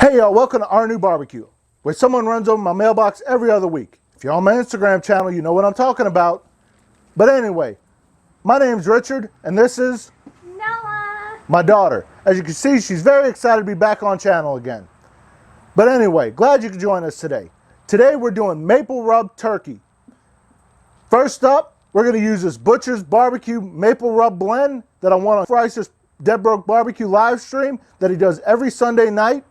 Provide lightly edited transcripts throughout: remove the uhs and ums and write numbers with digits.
Hey y'all, welcome to RNEWBBQ, where someone runs over my mailbox every other week. If you're on my Instagram channel, you know what I'm talking about. But anyway, my name's Richard, and this is Noah, my daughter. As you can see, she's very excited to be back on channel again. But anyway, glad you could join us today. Today we're doing maple rub turkey. First up, we're going to use this Butcher's Barbecue maple rub blend that I want on Rice's Dead Broke Barbecue live stream that he does every Sunday night,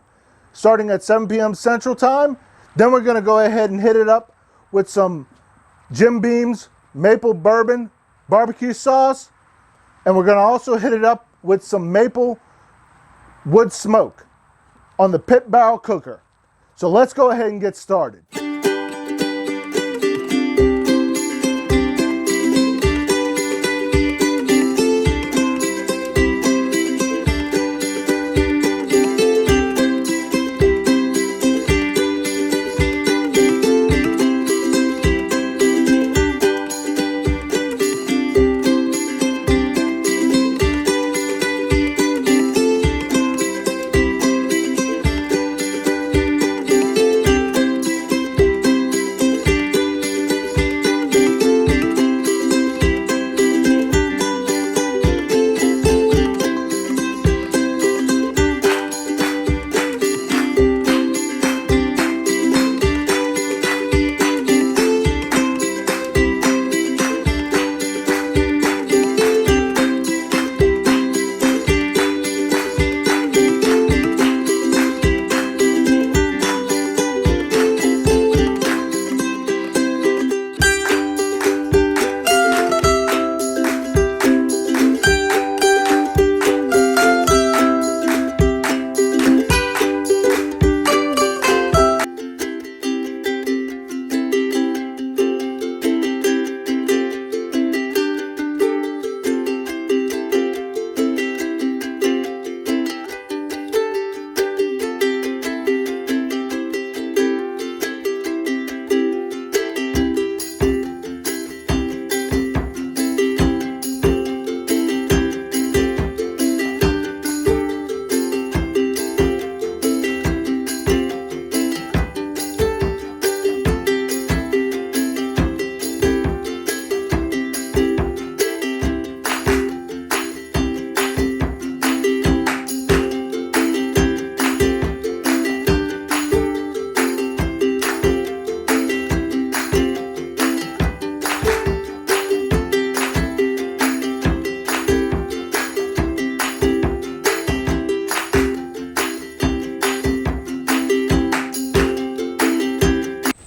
starting at 7 p.m. Central Time. Then we're going to go ahead and hit it up with some Jim Beam's maple bourbon barbecue sauce. And we're going to also hit it up with some maple wood smoke on the pit barrel cooker. So let's go ahead and get started.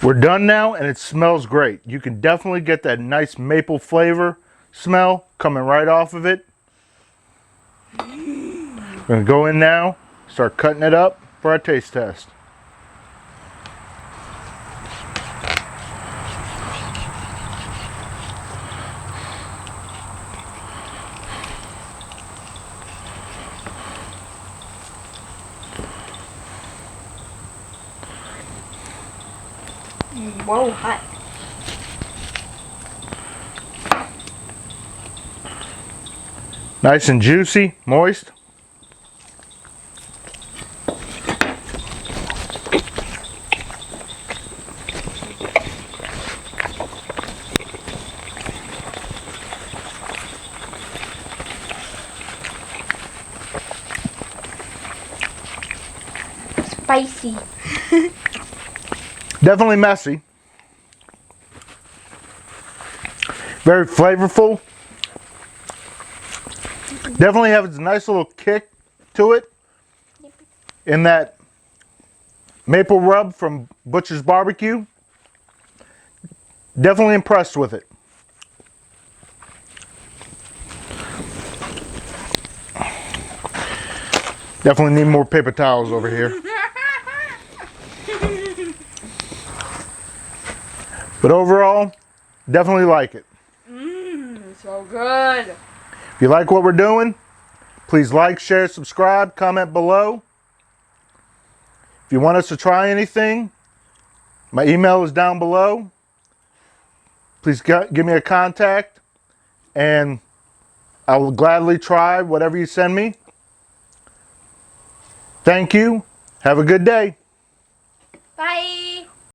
We're done now and it smells great. You can definitely get that nice maple flavor smell coming right off of it. We're going to go in now, start cutting it up for our taste test. whoa, hot. Nice and juicy, moist. Spicy. Definitely messy. Very flavorful. Definitely has a nice little kick to it in that maple rub from Butcher's Barbecue. Definitely impressed with it. Definitely need more paper towels over here. But overall, definitely like it. So good. If you like what we're doing, please like, share, subscribe, comment below. If you want us to try anything, my email is down below. Please give me a contact and I will gladly try whatever you send me. Thank you. Have a good day. Bye.